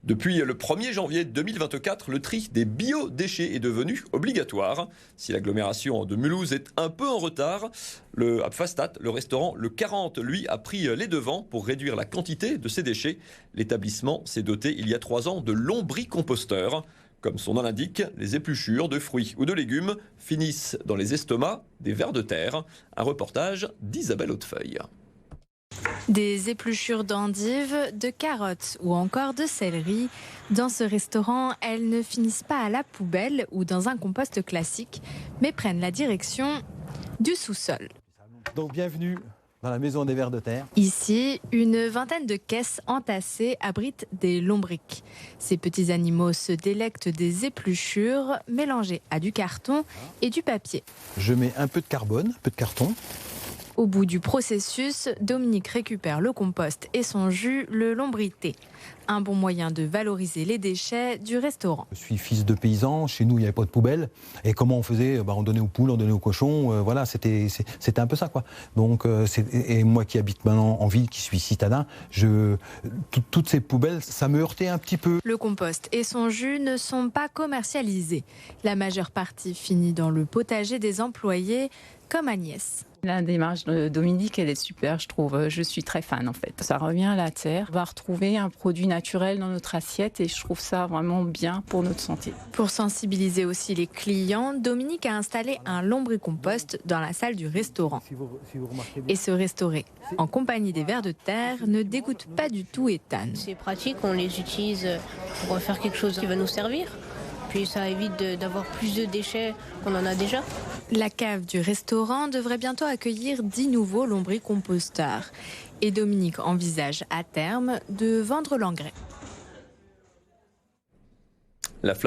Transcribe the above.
Depuis le 1er janvier 2024, le tri des biodéchets est devenu obligatoire. Si l'agglomération de Mulhouse est un peu en retard, à Pfastatt, le restaurant Le 40, lui, a pris les devants pour réduire la quantité de ces déchets. L'établissement s'est doté il y a 3 ans de lombricomposteurs. Comme son nom l'indique, les épluchures de fruits ou de légumes finissent dans les estomacs des vers de terre. Un reportage d'Isabelle Hautefeuille. Des épluchures d'endives, de carottes ou encore de céleri. Dans ce restaurant, elles ne finissent pas à la poubelle ou dans un compost classique, mais prennent la direction du sous-sol. Donc bienvenue dans la maison des vers de terre. Ici, une vingtaine de caisses entassées abritent des lombrics. Ces petits animaux se délectent des épluchures mélangées à du carton et du papier. Je mets un peu de carbone, un peu de carton. Au bout du processus, Dominique récupère le compost et son jus, le lombrité. Un bon moyen de valoriser les déchets du restaurant. Je suis fils de paysan, chez nous il n'y avait pas de poubelle. Et comment on faisait? On donnait aux poules, on donnait aux cochons, voilà, c'était un peu ça, quoi. Donc, et moi qui habite maintenant en ville, qui suis citadin, toutes ces poubelles, ça me heurtait un petit peu. Le compost et son jus ne sont pas commercialisés. La majeure partie finit dans le potager des employés, comme Agnès. La démarche de Dominique, elle est super, je trouve. Je suis très fan, en fait. Ça revient à la terre. On va retrouver un produit naturel dans notre assiette et je trouve ça vraiment bien pour notre santé. Pour sensibiliser aussi les clients, Dominique a installé un lombricompost dans la salle du restaurant. Et se restaurer en compagnie des vers de terre ne dégoûte pas du tout Ethan. C'est pratique, on les utilise pour faire quelque chose qui va nous servir. Puis ça évite d'avoir plus de déchets qu'on en a déjà. La cave du restaurant devrait bientôt accueillir 10 nouveaux lombricomposteurs. Et Dominique envisage à terme de vendre l'engrais. La flamme